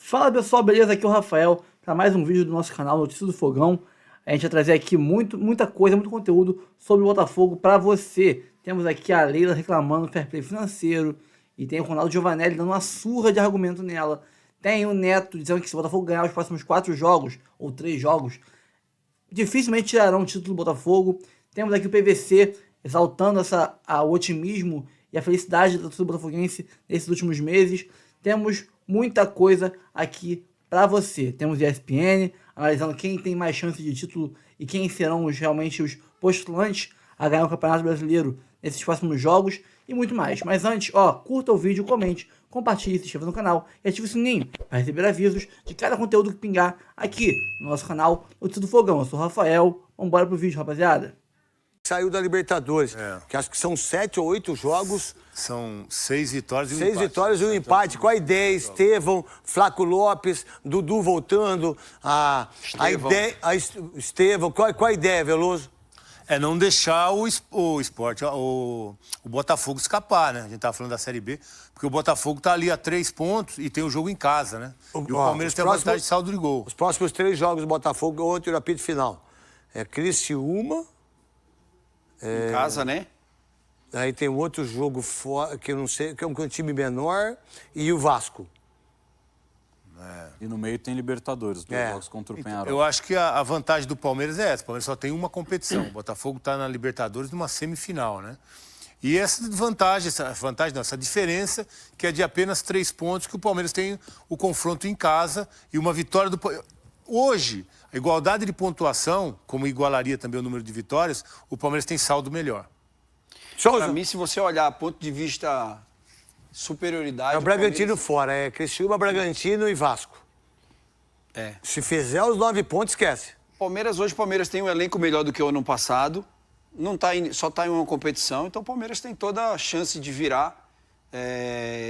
Fala pessoal, beleza? Aqui é o Rafael para mais um vídeo do nosso canal Notícias do Fogão. A gente vai trazer aqui muita coisa, muito conteúdo sobre o Botafogo para você. Temos aqui a Leila reclamando do fair play financeiro e tem o Ronaldo Giovanelli dando uma surra de argumento nela. Tem o Neto dizendo que se o Botafogo ganhar os próximos 4 jogos ou 3 jogos, dificilmente tirarão o título do Botafogo. Temos aqui o PVC exaltando o otimismo e a felicidade da torcida botafoguense nesses últimos meses. Temos muita coisa aqui para você. Temos ESPN analisando quem tem mais chance de título e quem serão realmente os postulantes a ganhar o Campeonato Brasileiro nesses próximos jogos e muito mais. Mas antes, curta o vídeo, comente, compartilhe, se inscreva no canal e ative o sininho para receber avisos de cada conteúdo que pingar aqui no nosso canal Notícias do Fogão. Eu sou o Rafael, vamos embora pro vídeo, rapaziada. Saiu da Libertadores, que acho que são 7 ou 8 jogos. São 6 vitórias e um 6 empate. vitórias e um empate. Qual a ideia? Estevão, Flaco Lopes, Dudu voltando, Estevão. Qual a ideia, Veloso? É não deixar o esporte, o Botafogo escapar, né? A gente tava falando da Série B, porque o Botafogo tá ali a 3 pontos e tem o jogo em casa, né? E o Palmeiras tem a vantagem de saldo de gol. Os próximos 3 jogos do Botafogo, ontem o apito final. É Criciúma. Em casa, né? Aí tem um outro jogo fora, que eu não sei, que é um time menor, e o Vasco. E no meio tem Libertadores, 2 jogos contra o Peñarol. Eu acho que a vantagem do Palmeiras é essa. O Palmeiras só tem uma competição. O Botafogo tá na Libertadores numa semifinal, né? E essa diferença, que é de apenas 3 pontos, que o Palmeiras tem o confronto em casa e uma vitória do... Hoje, a igualdade de pontuação, como igualaria também o número de vitórias, o Palmeiras tem saldo melhor. Para mim, se você olhar ponto de vista superioridade... É o Bragantino fora, é Criciúma, Bragantino e Vasco. Se fizer os 9 pontos, esquece. Hoje o Palmeiras tem um elenco melhor do que o ano passado, só está em uma competição, então o Palmeiras tem toda a chance de virar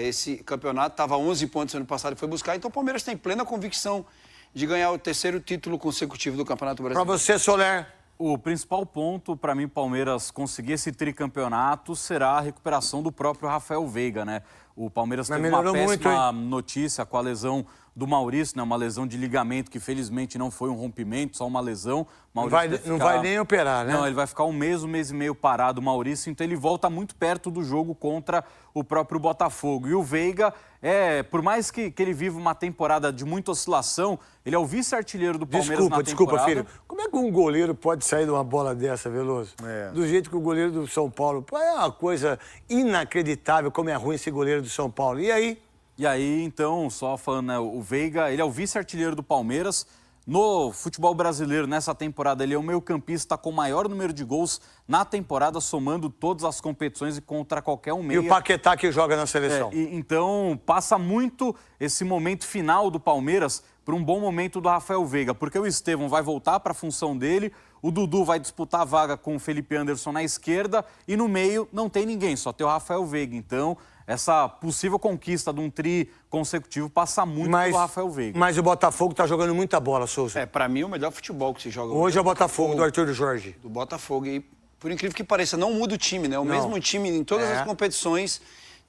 esse campeonato. Estava 11 pontos ano passado e foi buscar, então o Palmeiras tem plena convicção de ganhar o 3º título consecutivo do Campeonato Brasileiro. Para você, Soler. O principal ponto, para mim, Palmeiras conseguir esse tricampeonato será a recuperação do próprio Rafael Veiga, né? O Palmeiras teve uma péssima notícia com a lesão do Maurício, né? Uma lesão de ligamento que, felizmente, não foi um rompimento, só uma lesão. Não vai nem operar, né? Não, ele vai ficar um mês e meio parado, o Maurício. Então, ele volta muito perto do jogo contra o próprio Botafogo. E o Veiga, por mais que ele viva uma temporada de muita oscilação, ele é o vice-artilheiro do Palmeiras na temporada. Desculpa, filho. Como é que um goleiro pode sair de uma bola dessa, Veloso? Do jeito que o goleiro do São Paulo... É uma coisa inacreditável como é ruim esse goleiro do São Paulo. E aí? E aí, então, só falando, né, o Veiga, ele é o vice-artilheiro do Palmeiras. No futebol brasileiro, nessa temporada, ele é o meio-campista com o maior número de gols na temporada, somando todas as competições e contra qualquer um meia. E o Paquetá que joga na seleção. Então, passa muito esse momento final do Palmeiras para um bom momento do Rafael Veiga, porque o Estevão vai voltar para a função dele, o Dudu vai disputar a vaga com o Felipe Anderson na esquerda e no meio não tem ninguém, só tem o Rafael Veiga. Então, essa possível conquista de um tri consecutivo passa muito pelo Rafael Veiga. Mas o Botafogo tá jogando muita bola, Souza. Para mim, o melhor futebol que se joga hoje é o Botafogo do Arthur Jorge. Do Botafogo. E, por incrível que pareça, não muda o time, né? O mesmo time em todas as competições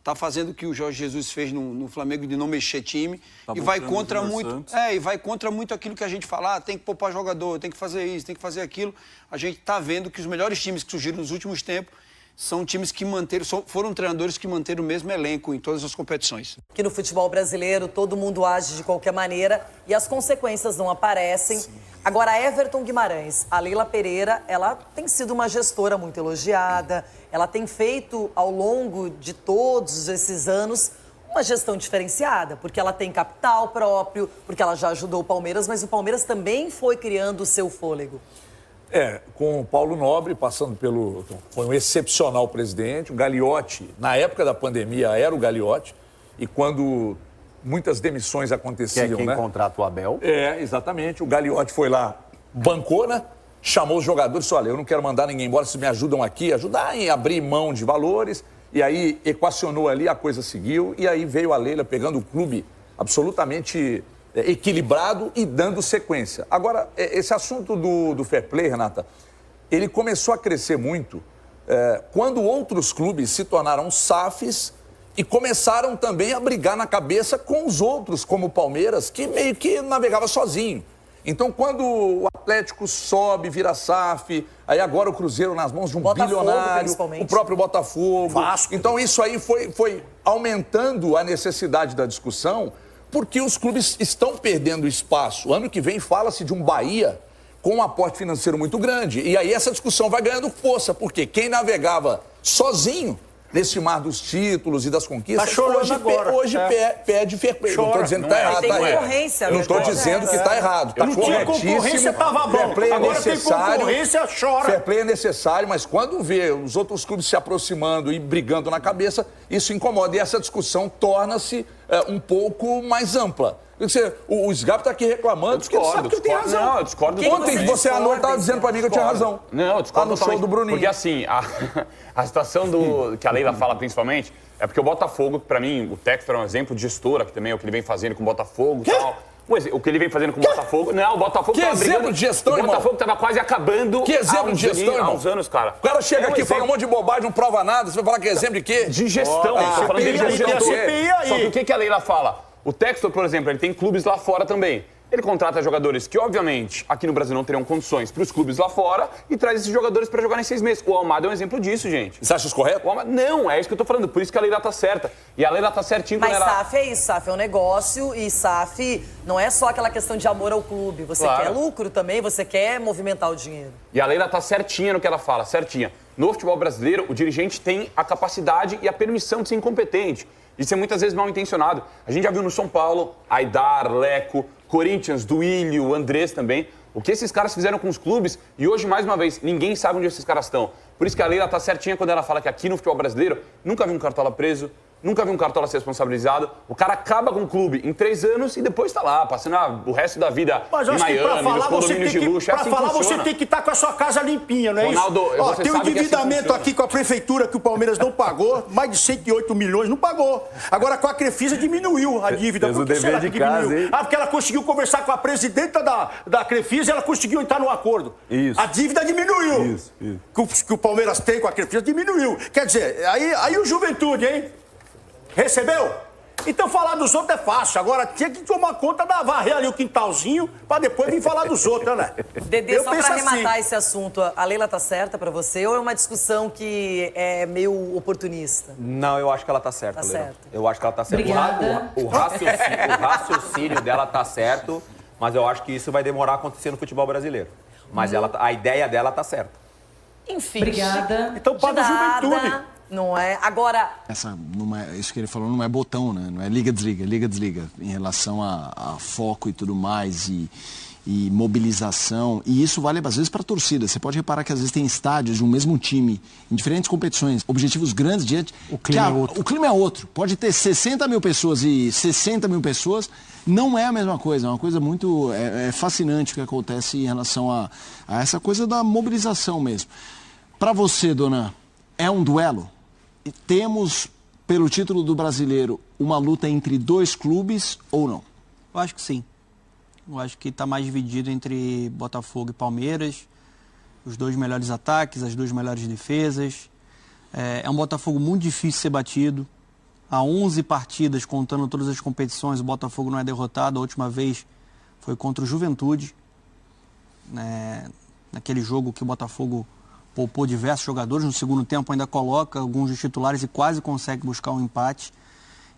tá fazendo o que o Jorge Jesus fez no Flamengo de não mexer time. E vai contra muito. E vai contra muito aquilo que a gente fala, tem que poupar jogador, tem que fazer isso, tem que fazer aquilo. A gente tá vendo que os melhores times que surgiram nos últimos tempos são times que foram treinadores que manteram o mesmo elenco em todas as competições. Que no futebol brasileiro todo mundo age de qualquer maneira e as consequências não aparecem. Sim. Agora, Everton Guimarães, a Leila Pereira, ela tem sido uma gestora muito elogiada, ela tem feito ao longo de todos esses anos uma gestão diferenciada, porque ela tem capital próprio, porque ela já ajudou o Palmeiras, mas o Palmeiras também foi criando o seu fôlego. Com o Paulo Nobre passando foi um excepcional presidente, o Gagliotti, na época da pandemia, era o Gagliotti, e quando muitas demissões aconteciam, que é quem contrata o Abel. Exatamente, o Gagliotti foi lá, bancou, né? Chamou os jogadores e falou, olha, eu não quero mandar ninguém embora, vocês me ajudam aqui, ajudar em abrir mão de valores, e aí equacionou ali, a coisa seguiu, e aí veio a Leila pegando o clube absolutamente equilibrado e dando sequência. Agora, esse assunto do fair play, Renata, ele começou a crescer muito quando outros clubes se tornaram SAFs e começaram também a brigar na cabeça com os outros, como o Palmeiras, que meio que navegava sozinho. Então, quando o Atlético sobe, vira SAF, aí agora o Cruzeiro nas mãos de um bilionário, o próprio Botafogo. Vasco. Então, isso aí foi aumentando a necessidade da discussão, porque os clubes estão perdendo espaço. Ano que vem fala-se de um Bahia com um aporte financeiro muito grande. E aí essa discussão vai ganhando força, porque quem navegava sozinho nesse mar dos títulos e das conquistas, hoje pede fair play. Não estou dizendo que está errado, tá? Eu não estou dizendo que está errado. Está corretíssimo. Fair play é necessário. Fair play é necessário, mas quando vê os outros clubes se aproximando e brigando na cabeça, isso incomoda. E essa discussão torna-se um pouco mais ampla. O SGAP está aqui reclamando porque ele sabe que eu tenho razão. Não, eu discordo. Ontem você à noite estava dizendo para mim que eu tinha razão. Não, eu discordo no show do Bruninho. Porque assim, a situação que a Leila fala principalmente é porque o Botafogo, para mim, o Textor é um exemplo de gestora, que também é o que ele vem fazendo com o Botafogo e tal. O que ele vem fazendo com o Botafogo... Não, o Botafogo que exemplo de gestão, irmão? O Botafogo estava quase acabando que exemplo de gestão, irmão? Há uns anos, cara. O cara chega aqui e fala um monte de bobagem, não prova nada. Você vai falar que é exemplo de quê? De gestão. Estou falando de gestão. Só que o que a Leila fala? O Textor, por exemplo, ele tem clubes lá fora também. Ele contrata jogadores que, obviamente, aqui no Brasil não teriam condições para os clubes lá fora e traz esses jogadores para jogar em 6 meses. O Almada é um exemplo disso, gente. Você acha isso correto? Não, é isso que eu tô falando. Por isso que a Leila tá certa. E a Leila tá certinho quando ela... Mas SAF é isso, SAF é um negócio e SAF não é só aquela questão de amor ao clube. Você quer lucro também, você quer movimentar o dinheiro. E a Leila tá certinha no que ela fala, certinha. No futebol brasileiro, o dirigente tem a capacidade e a permissão de ser incompetente. De ser muitas vezes mal intencionado. A gente já viu no São Paulo, Aidar, Leco, Corinthians, Duílio, Andrés também. O que esses caras fizeram com os clubes e hoje, mais uma vez, ninguém sabe onde esses caras estão. Por isso que a Leila tá certinha quando ela fala que aqui no futebol brasileiro nunca vi um Cartola preso, nunca vi um Cartola ser responsabilizado. O cara acaba com o clube em 3 anos e depois tá lá, passando o resto da vida em Miami, nos condomínios de luxo. Pra falar, você tem que estar com a sua casa limpinha, não é Ronaldo, isso? Ó, tem um endividamento aqui com a prefeitura que o Palmeiras não pagou, mais de 108 milhões, não pagou. Agora com a Crefisa diminuiu a dívida. Por que será que diminuiu? Porque ela conseguiu conversar com a presidenta da Crefisa e ela conseguiu entrar num acordo. Isso. A dívida diminuiu. Isso. Que o Palmeiras tem com a Crefisa diminuiu. Quer dizer, aí o Juventude, hein? Recebeu? Então falar dos outros é fácil. Agora tinha que tomar conta da varrer ali o quintalzinho pra depois vir falar dos outros, né? Dedê, só pra arrematar esse assunto, a Leila tá certa pra você ou é uma discussão que é meio oportunista? Não, eu acho que ela tá certa, Tá Leila. certa. Eu acho que ela tá certa. Obrigada. O raciocínio dela tá certo, mas eu acho que isso vai demorar a acontecer no futebol brasileiro. Mas a ideia dela tá certa. Enfim. Obrigada. Então paga a Juventude. Não é? Agora... Isso que ele falou não é botão, né? Não é liga-desliga. Em relação a foco e tudo mais e mobilização. E isso vale, às vezes, para a torcida. Você pode reparar que, às vezes, tem estádios de um mesmo time, em diferentes competições, objetivos grandes diante... O clima é outro. Pode ter 60 mil pessoas e 60 mil pessoas. Não é a mesma coisa. É uma coisa muito fascinante o que acontece em relação a essa coisa da mobilização mesmo. Para você, dona, é um duelo? Temos, pelo título do brasileiro, uma luta entre 2 clubes ou não? Eu acho que sim. Eu acho que está mais dividido entre Botafogo e Palmeiras. Os 2 melhores ataques, as 2 melhores defesas. É um Botafogo muito difícil de ser batido. Há 11 partidas, contando todas as competições, o Botafogo não é derrotado. A última vez foi contra o Juventude. Naquele jogo que o Botafogo poupou diversos jogadores, no segundo tempo ainda coloca alguns dos titulares e quase consegue buscar um empate.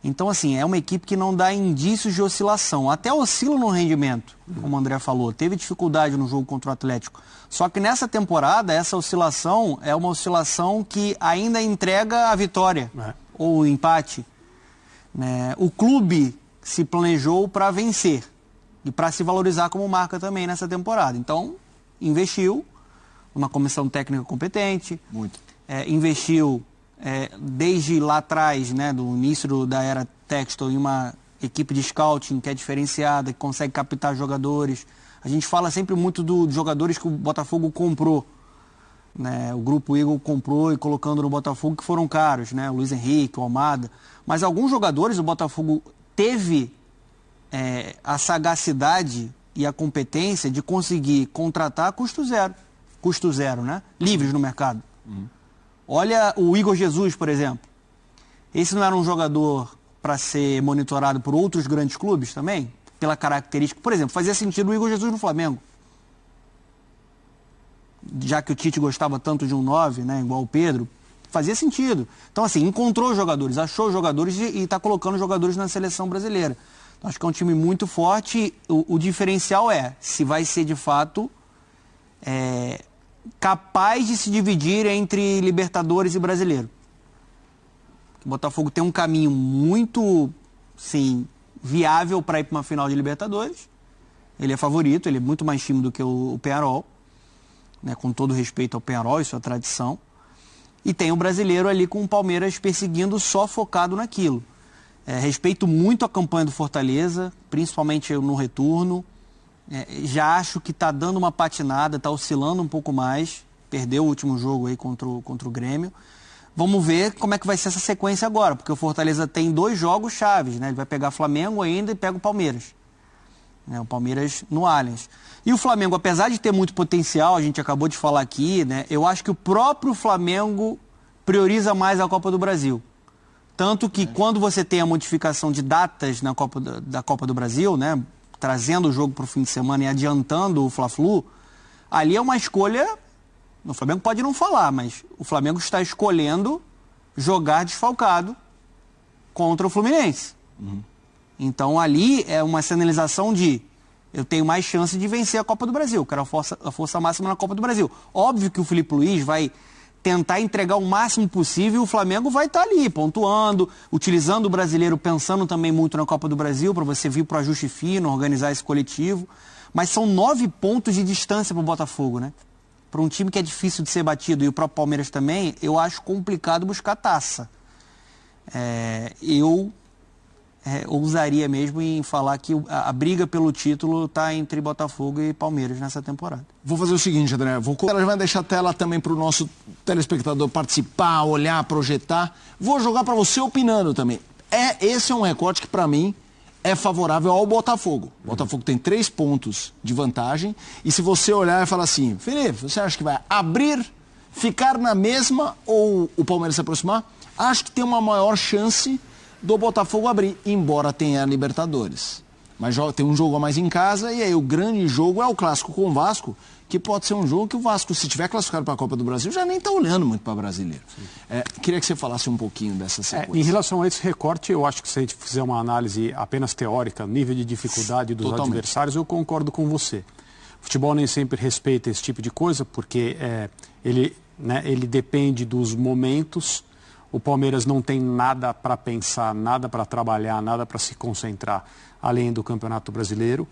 Então, assim, é uma equipe que não dá indícios de oscilação. Até oscila no rendimento, como o André falou. Teve dificuldade no jogo contra o Atlético. Só que nessa temporada, essa oscilação é uma oscilação que ainda entrega a vitória ou o empate. O clube se planejou para vencer e para se valorizar como marca também nessa temporada. Então, investiu uma comissão técnica competente, investiu desde lá atrás, do início da era Textor, em uma equipe de scouting que é diferenciada, que consegue captar jogadores. A gente fala sempre muito dos jogadores que o Botafogo comprou. O Grupo Eagle comprou e colocando no Botafogo que foram caros, o Luiz Henrique, o Almada. Mas alguns jogadores o Botafogo teve a sagacidade e a competência de conseguir contratar a custo zero, livres no mercado. Olha o Igor Jesus, por exemplo. esse não era um jogador para ser monitorado por outros grandes clubes também? Pela característica. Por exemplo, fazia sentido o Igor Jesus no Flamengo. Já que o Tite gostava tanto de um 9, né, igual o Pedro, fazia sentido. Então, assim, encontrou jogadores, achou jogadores e está colocando jogadores na seleção brasileira. Então, acho que é um time muito forte. O diferencial é se vai ser, de fato, capaz de se dividir entre Libertadores e Brasileiro. O Botafogo tem um caminho muito, sim, viável para ir para uma final de Libertadores. Ele é favorito, ele é muito mais time do que o Peñarol, né, com todo respeito ao Peñarol e sua tradição. E tem o brasileiro ali com o Palmeiras perseguindo, só focado naquilo. Respeito muito a campanha do Fortaleza, principalmente no retorno. Já acho que está dando uma patinada, está oscilando um pouco mais. Perdeu o último jogo aí contra o Grêmio. Vamos ver como é que vai ser essa sequência agora, porque o Fortaleza tem 2 jogos chaves, né? Ele vai pegar Flamengo ainda e pega o Palmeiras. O Palmeiras no Allianz. E o Flamengo, apesar de ter muito potencial, a gente acabou de falar aqui, né? Eu acho que o próprio Flamengo prioriza mais a Copa do Brasil. Tanto que quando você tem a modificação de datas da Copa do Brasil, né? Trazendo o jogo para o fim de semana e adiantando o Fla-Flu, ali é uma escolha. O Flamengo pode não falar, mas o Flamengo está escolhendo jogar desfalcado contra o Fluminense. Então ali é uma sinalização de eu tenho mais chance de vencer a Copa do Brasil, quero a força máxima na Copa do Brasil. Óbvio que o Filipe Luís vai tentar entregar o máximo possível, o Flamengo vai estar ali, pontuando, utilizando o brasileiro, pensando também muito na Copa do Brasil, para você vir para o ajuste fino, organizar esse coletivo. Mas são 9 pontos de distância para o Botafogo, né? Para um time que é difícil de ser batido, e o próprio Palmeiras também, eu acho complicado buscar taça. Eu ousaria mesmo em falar que a briga pelo título está entre Botafogo e Palmeiras nessa temporada. Vou fazer o seguinte, André, ela vai deixar a tela também para o nosso telespectador participar, olhar, projetar. Vou jogar para você opinando também. Esse é um recorte que, para mim, é favorável ao Botafogo. O Botafogo tem 3 pontos de vantagem. E se você olhar e falar assim, Felipe, você acha que vai abrir, ficar na mesma ou o Palmeiras se aproximar? Acho que tem uma maior chance do Botafogo abrir, embora tenha a Libertadores. Mas tem um jogo a mais em casa e aí o grande jogo é o clássico com o Vasco, que pode ser um jogo que o Vasco, se tiver classificado para a Copa do Brasil, já nem está olhando muito para brasileiro. Queria que você falasse um pouquinho dessa sequência. Em relação a esse recorte, eu acho que se a gente fizer uma análise apenas teórica, nível de dificuldade dos adversários, eu concordo com você. O futebol nem sempre respeita esse tipo de coisa, porque ele depende dos momentos. O Palmeiras não tem nada para pensar, nada para trabalhar, nada para se concentrar, além do Campeonato Brasileiro.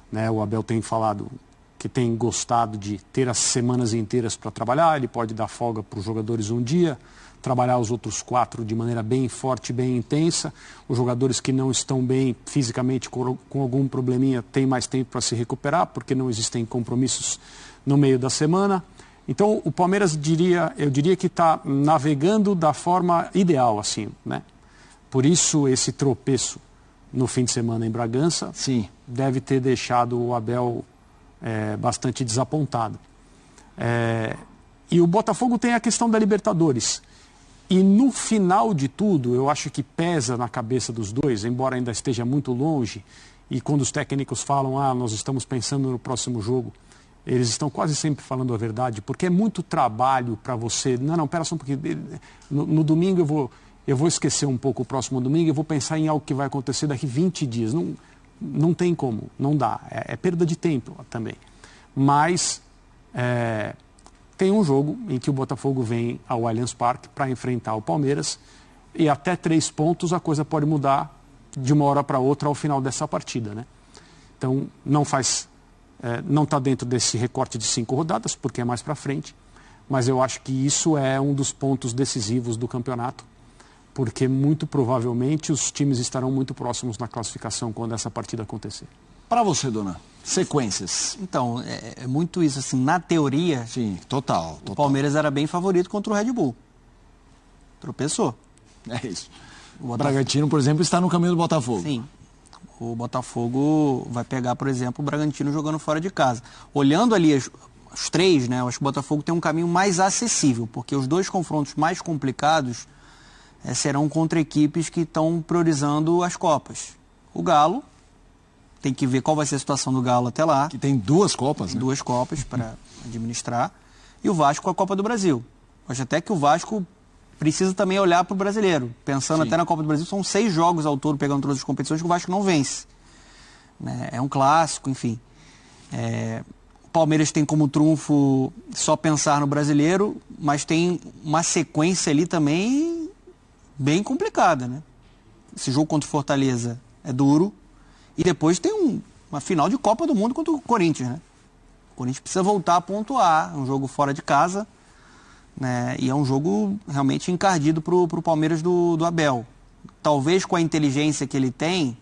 Né? O Abel tem falado que tem gostado de ter as semanas inteiras para trabalhar, ele pode dar folga para os jogadores um dia, trabalhar os outros 4 de maneira bem forte, bem intensa. Os jogadores que não estão bem fisicamente, com algum probleminha, têm mais tempo para se recuperar, porque não existem compromissos no meio da semana. Então, o Palmeiras, eu diria que está navegando da forma ideal, assim, né? Por isso, esse tropeço no fim de semana em Bragança deve ter deixado o Abel bastante desapontado. E o Botafogo tem a questão da Libertadores. E no final de tudo, eu acho que pesa na cabeça dos dois, embora ainda esteja muito longe, e quando os técnicos falam, nós estamos pensando no próximo jogo, eles estão quase sempre falando a verdade, porque é muito trabalho para você. Não, pera só um pouquinho. No domingo eu vou esquecer um pouco o próximo domingo e vou pensar em algo que vai acontecer daqui 20 dias. Não tem como, não dá. É perda de tempo também. Mas tem um jogo em que o Botafogo vem ao Allianz Parque para enfrentar o Palmeiras e até 3 pontos a coisa pode mudar de uma hora para outra ao final dessa partida, né? Então não está dentro desse recorte de 5 rodadas, porque é mais para frente, mas eu acho que isso é um dos pontos decisivos do campeonato, porque muito provavelmente os times estarão muito próximos na classificação quando essa partida acontecer. Para você, dona, sequências. Então, é muito isso, assim, na teoria... Sim, total. O Palmeiras era bem favorito contra o Red Bull. Tropeçou. É isso. O Bragantino, por exemplo, está no caminho do Botafogo. Sim. O Botafogo vai pegar, por exemplo, o Bragantino jogando fora de casa. Olhando ali os 3, né, eu acho que o Botafogo tem um caminho mais acessível, porque os 2 confrontos mais complicados serão contra equipes que estão priorizando as Copas. O Galo, tem que ver qual vai ser a situação do Galo até lá. Que tem 2 Copas, né? 2 Copas para administrar. E o Vasco com a Copa do Brasil. Acho até que o Vasco precisa também olhar para o brasileiro. Pensando até na Copa do Brasil, são 6 jogos ao todo, pegando todas as competições, que o Vasco não vence. É um clássico, enfim. O Palmeiras tem como trunfo só pensar no brasileiro, mas tem uma sequência ali também bem complicada, né? Esse jogo contra o Fortaleza é duro. E depois tem uma final de Copa do Mundo contra o Corinthians, né? O Corinthians precisa voltar a pontuar. É um jogo fora de casa, né? E é um jogo realmente encardido para o Palmeiras do Abel. Talvez com a inteligência que ele tem,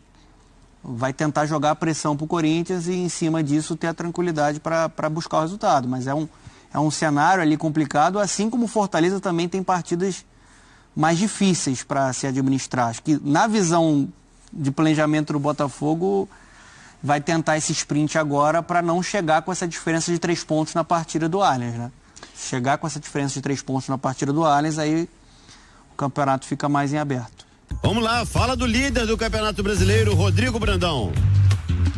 vai tentar jogar a pressão para o Corinthians e em cima disso ter a tranquilidade para buscar o resultado. Mas é um cenário ali complicado, assim como o Fortaleza também tem partidas mais difíceis para se administrar. Acho que na visão de planejamento do Botafogo vai tentar esse sprint agora para não chegar com essa diferença de 3 pontos na partida do Allianz, né? Se chegar com essa diferença de 3 pontos na partida do Allianz, aí o campeonato fica mais em aberto. Vamos lá, fala do líder do Campeonato Brasileiro, Rodrigo Brandão.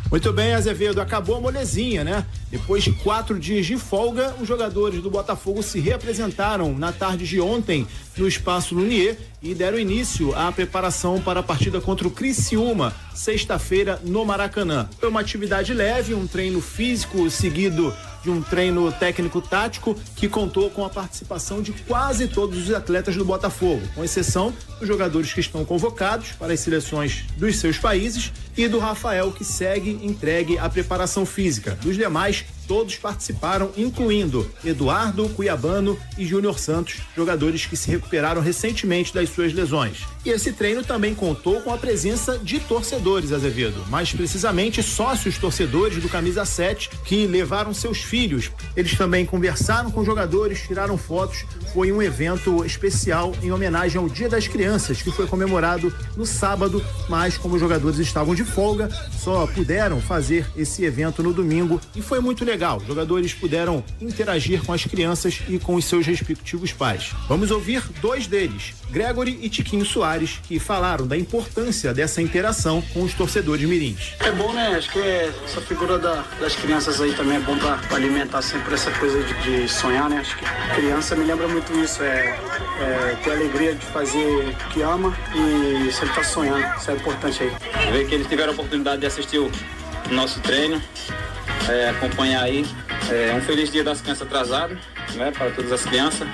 Muito bem, Azevedo, acabou a molezinha, né? Depois de 4 dias de folga, os jogadores do Botafogo se reapresentaram na tarde de ontem no Espaço Lunier e deram início à preparação para a partida contra o Criciúma, sexta-feira no Maracanã. Foi uma atividade leve, um treino físico seguido de um treino técnico-tático que contou com a participação de quase todos os atletas do Botafogo, com exceção dos jogadores que estão convocados para as seleções dos seus países e do Rafael, que segue entregue à preparação física. Dos demais, todos participaram, incluindo Eduardo, Cuiabano e Júnior Santos, jogadores que se recuperaram recentemente das suas lesões. E esse treino também contou com a presença de torcedores, Azevedo, mais precisamente sócios torcedores do Camisa 7, que levaram seus filhos. Eles também conversaram com jogadores, tiraram fotos. Foi um evento especial em homenagem ao Dia das Crianças, que foi comemorado no sábado, mas como os jogadores estavam de folga, só puderam fazer esse evento no domingo e foi muito legal. Os jogadores puderam interagir com as crianças e com os seus respectivos pais. Vamos ouvir 2 deles, Gregory e Tiquinho Soares, que falaram da importância dessa interação com os torcedores mirins. É bom, né? Acho que essa figura das crianças aí também é bom para alimentar sempre essa coisa de sonhar, né? Acho que criança me lembra muito isso, ter a alegria de fazer o que ama e sempre estar sonhando. Isso é importante aí. Ver que eles tiveram a oportunidade de assistir o nosso treino, acompanhar aí. Um feliz Dia das Crianças atrasado, né, para todas as crianças,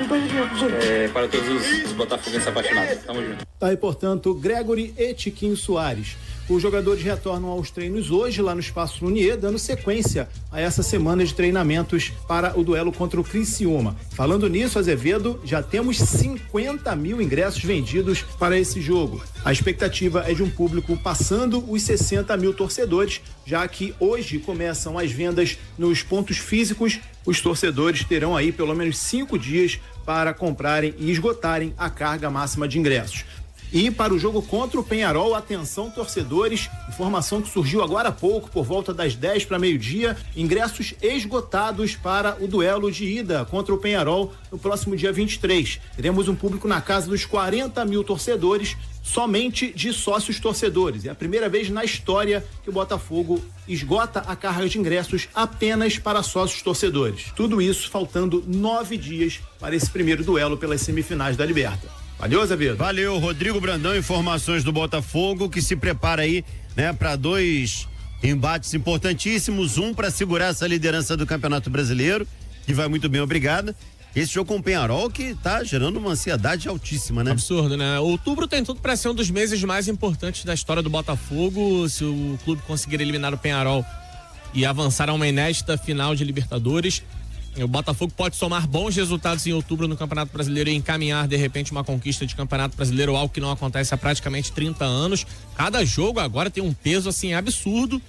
para todos os botafoguenses apaixonados. Tamo junto. Tá aí, portanto, Gregory e Tiquinho Soares. Os jogadores retornam aos treinos hoje lá no Espaço Lunier, dando sequência a essa semana de treinamentos para o duelo contra o Criciúma. Falando nisso, Azevedo, já temos 50 mil ingressos vendidos para esse jogo. A expectativa é de um público passando os 60 mil torcedores, já que hoje começam as vendas nos pontos físicos. Os torcedores terão aí pelo menos 5 dias para comprarem e esgotarem a carga máxima de ingressos. E para o jogo contra o Peñarol, atenção torcedores, informação que surgiu agora há pouco, por volta das 10 para meio-dia, ingressos esgotados para o duelo de ida contra o Peñarol no próximo dia 23. Teremos um público na casa dos 40 mil torcedores, somente de sócios torcedores. É a primeira vez na história que o Botafogo esgota a carga de ingressos apenas para sócios torcedores. Tudo isso faltando 9 dias para esse primeiro duelo pelas semifinais da Liberta. Valeu, Azevedo. Valeu, Rodrigo Brandão, informações do Botafogo, que se prepara aí, né, para 2 embates importantíssimos, um para segurar essa liderança do Campeonato Brasileiro, que vai muito bem, obrigado. Esse jogo com o Peñarol que tá gerando uma ansiedade altíssima, né? Absurdo, né? Outubro tem tudo para ser um dos meses mais importantes da história do Botafogo, se o clube conseguir eliminar o Peñarol e avançar a uma inédita final de Libertadores. O Botafogo pode somar bons resultados em outubro no Campeonato Brasileiro e encaminhar, de repente, uma conquista de Campeonato Brasileiro, algo que não acontece há praticamente 30 anos. Cada jogo agora tem um peso, assim, absurdo.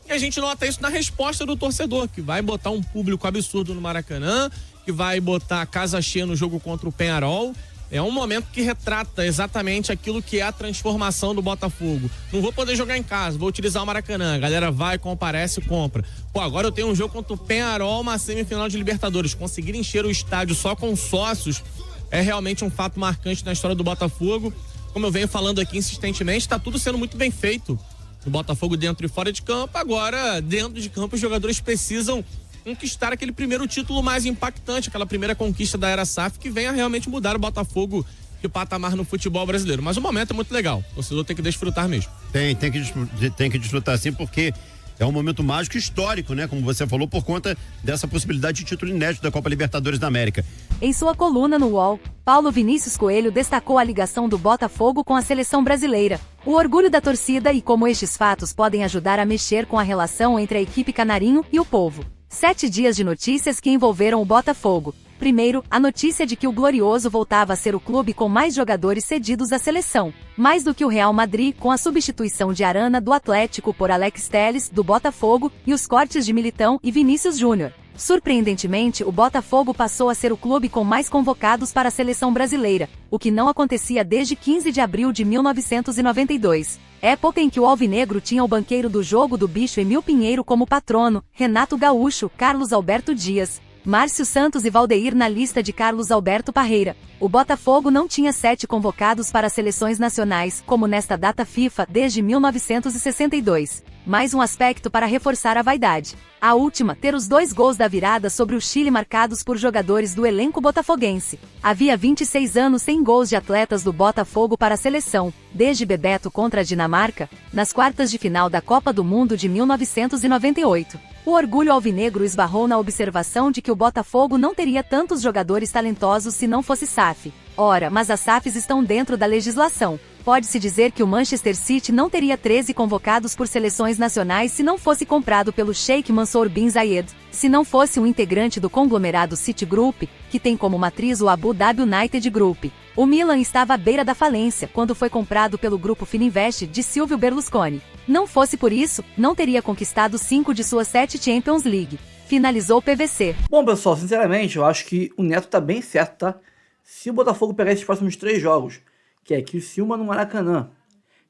E a gente nota isso na resposta do torcedor, que vai botar um público absurdo no Maracanã, que vai botar a casa cheia no jogo contra o Peñarol. É um momento que retrata exatamente aquilo que é a transformação do Botafogo. Não vou poder jogar em casa, vou utilizar o Maracanã. A galera vai, comparece e compra. Pô, agora eu tenho um jogo contra o Peñarol, uma semifinal de Libertadores. Conseguir encher o estádio só com sócios é realmente um fato marcante na história do Botafogo. como eu venho falando aqui insistentemente, está tudo sendo muito bem feito. O Botafogo dentro e fora de campo. Agora, dentro de campo, os jogadores precisam conquistar aquele primeiro título mais impactante, aquela primeira conquista da era SAF que venha realmente mudar o Botafogo de patamar no futebol brasileiro. Mas o momento é muito legal. O torcedor tem que desfrutar mesmo. Tem que desfrutar sim, porque é um momento mágico histórico, né? Como você falou, por conta dessa possibilidade de título inédito da Copa Libertadores da América. Em sua coluna no UOL, Paulo Vinícius Coelho destacou a ligação do Botafogo com a seleção brasileira, o orgulho da torcida e como estes fatos podem ajudar a mexer com a relação entre a equipe canarinho e o povo. 7 dias de notícias que envolveram o Botafogo. Primeiro, a notícia de que o Glorioso voltava a ser o clube com mais jogadores cedidos à seleção, mais do que o Real Madrid, com a substituição de Arana do Atlético por Alex Telles, do Botafogo, e os cortes de Militão e Vinícius Júnior. Surpreendentemente, o Botafogo passou a ser o clube com mais convocados para a seleção brasileira, o que não acontecia desde 15 de abril de 1992. Época em que o alvinegro tinha o banqueiro do jogo do bicho Emil Pinheiro como patrono, Renato Gaúcho, Carlos Alberto Dias, Márcio Santos e Valdeir na lista de Carlos Alberto Parreira. O Botafogo não tinha 7 convocados para seleções nacionais, como nesta data FIFA, desde 1962. Mais um aspecto para reforçar a vaidade. A última, ter os 2 gols da virada sobre o Chile marcados por jogadores do elenco botafoguense. Havia 26 anos sem gols de atletas do Botafogo para a seleção, desde Bebeto contra a Dinamarca, nas quartas de final da Copa do Mundo de 1998. O orgulho alvinegro esbarrou na observação de que o Botafogo não teria tantos jogadores talentosos se não fosse SAF. Ora, mas as SAFs estão dentro da legislação. Pode-se dizer que o Manchester City não teria 13 convocados por seleções nacionais se não fosse comprado pelo Sheikh Mansour bin Zayed, se não fosse um integrante do conglomerado Citigroup, que tem como matriz o Abu Dhabi United Group. O Milan estava à beira da falência quando foi comprado pelo grupo Fininvest de Silvio Berlusconi. Não fosse por isso, não teria conquistado 5 de suas 7 Champions League. Finalizou o PVC. Bom, pessoal, sinceramente, eu acho que o Neto tá bem certo, tá? Se o Botafogo pegar esses próximos 3 jogos, que é Criciúma no Maracanã,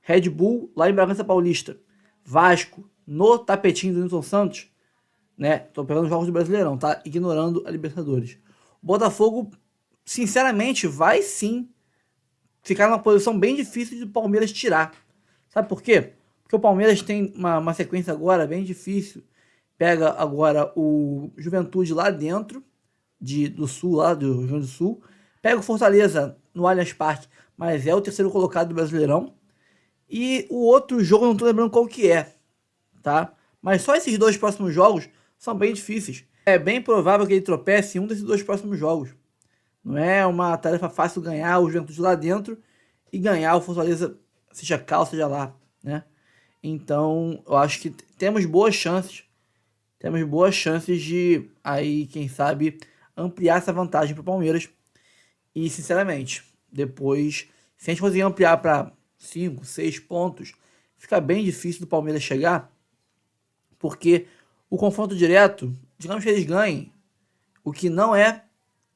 Red Bull lá em Bragança Paulista, Vasco no tapetinho do Nilton Santos, né? Tô pegando os jogos do Brasileirão, tá? Ignorando a Libertadores. O Botafogo, sinceramente, vai sim ficar numa posição bem difícil de o Palmeiras tirar. Sabe por quê? Porque o Palmeiras tem uma sequência agora bem difícil. Pega agora o Juventude lá dentro do Sul, lá do Rio Grande do Sul. Pega o Fortaleza no Allianz Parque, mas é o 3º colocado do Brasileirão. E o outro jogo, eu não tô lembrando qual que é, tá? Mas só esses 2 próximos jogos são bem difíceis. É bem provável que ele tropece em um desses 2 próximos jogos. Não é uma tarefa fácil ganhar o Juventude lá dentro e ganhar o Fortaleza, seja cá, seja lá, né? Então, eu acho que temos boas chances. Temos boas chances de, aí, quem sabe, ampliar essa vantagem para o Palmeiras. E, sinceramente, depois, se a gente conseguir ampliar para 5, 6 pontos, fica bem difícil do Palmeiras chegar, porque o confronto direto, digamos que eles ganhem, o que não é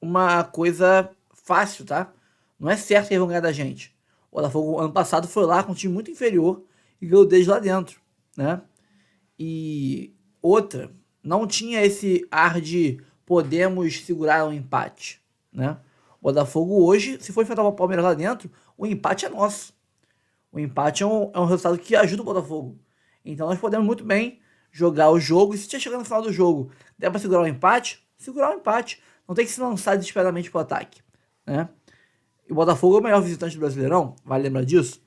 uma coisa fácil, tá? Não é certo que eles vão ganhar da gente. O Botafogo, ano passado, foi lá com um time muito inferior e ganhou deles lá dentro, né? E outra, não tinha esse ar de podemos segurar um empate, né? O Botafogo hoje, se for enfrentar o Palmeiras lá dentro, o empate é nosso. O empate é um resultado que ajuda o Botafogo. Então nós podemos muito bem jogar o jogo, e se já chegar no final do jogo der para segurar o empate, segurar o empate. Não tem que se lançar desesperadamente para o ataque, né? E o Botafogo é o melhor visitante do Brasileirão, vale lembrar disso?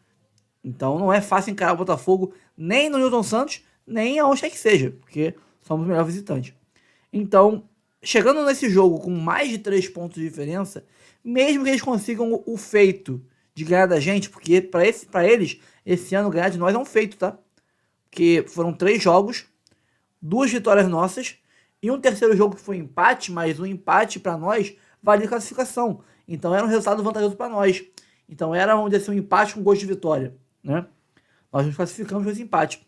Então não é fácil encarar o Botafogo nem no Nilton Santos, nem aonde quer que seja, porque somos o melhor visitante. Então, chegando nesse jogo com mais de 3 pontos de diferença, mesmo que eles consigam o feito de ganhar da gente, porque para eles, esse ano ganhar de nós é um feito, tá? Porque foram 3 jogos, 2 vitórias nossas, e um terceiro jogo que foi empate, mas o empate para nós valia classificação. Então era um resultado vantajoso para nós. Então era, vamos dizer assim, um empate com gosto de vitória, né? Nós nos classificamos com esse empate.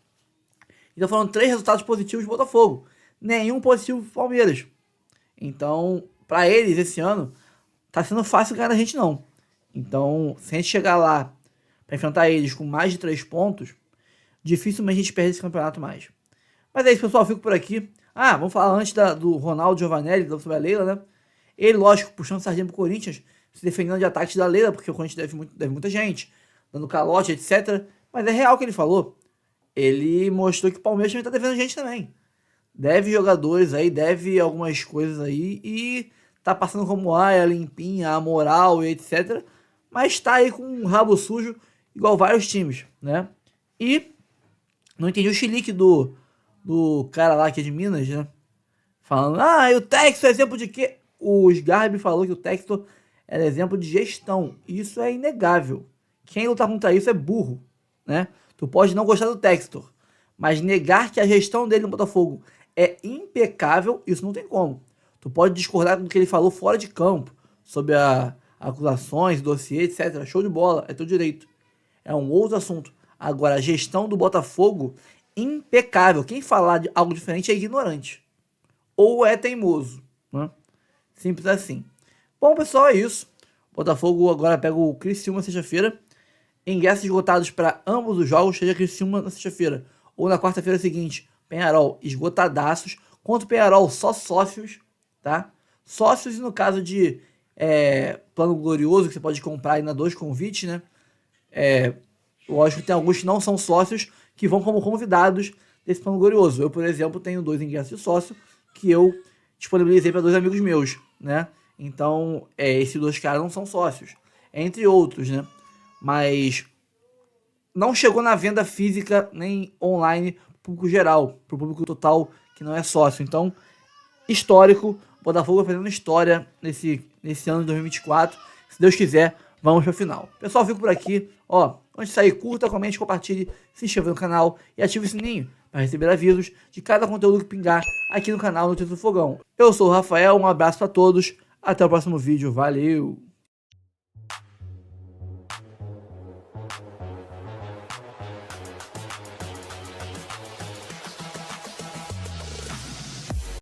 Então foram 3 resultados positivos do Botafogo. Nenhum positivo pro Palmeiras. Então, para eles, esse ano, tá sendo fácil ganhar da gente, não. Então, se a gente chegar lá para enfrentar eles com mais de 3 pontos, dificilmente a gente perde esse campeonato mais. Mas é isso, pessoal. Fico por aqui. Vamos falar antes do Ronaldo Giovanelli, sobre a Leila, né? Ele, lógico, puxando sardinha pro Corinthians, se defendendo de ataques da Leila, porque o Corinthians deve muita gente. dando calote, etc. Mas é real o que ele falou. Ele mostrou que o Palmeiras também tá devendo gente também. Deve jogadores aí, deve algumas coisas aí e tá passando como a limpinha, a moral e etc. Mas tá aí com um rabo sujo igual vários times, né? E não entendi o chilique do cara lá que é de Minas, né? Falando, e o Textor é exemplo de quê? O Sgarbi falou que o Textor era exemplo de gestão. Isso é inegável. Quem lutar contra isso é burro, né? Tu pode não gostar do Textor, mas negar que a gestão dele no Botafogo é impecável, isso não tem como. Tu pode discordar do que ele falou fora de campo, sobre acusações, dossiê, etc. Show de bola, é teu direito. É um outro assunto. Agora, a gestão do Botafogo, impecável. Quem falar de algo diferente é ignorante. Ou é teimoso, né? Simples assim. Bom, pessoal, é isso. O Botafogo agora pega o Criciúma sexta-feira. Ingressos esgotados para ambos os jogos, seja Criciúma na sexta-feira ou na quarta-feira seguinte. Penharol esgotadaços. Contra o Penharol, só sócios, tá? Sócios, e no caso de plano glorioso, que você pode comprar ainda 2 convites, né? Lógico que tem alguns que não são sócios, que vão como convidados desse plano glorioso. Eu, por exemplo, tenho 2 ingressos de sócio que eu disponibilizei para 2 amigos meus, né? Então, esses 2 caras não são sócios, entre outros, né? Mas não chegou na venda física nem online para o público geral, para o público total que não é sócio. Então, histórico, Botafogo fazendo história nesse ano de 2024. Se Deus quiser, vamos para o final. Pessoal, fico por aqui. Antes de sair, curta, comente, compartilhe, se inscreva no canal e ative o sininho para receber avisos de cada conteúdo que pingar aqui no canal Notícias do Fogão. Eu sou o Rafael, um abraço para todos, até o próximo vídeo, valeu!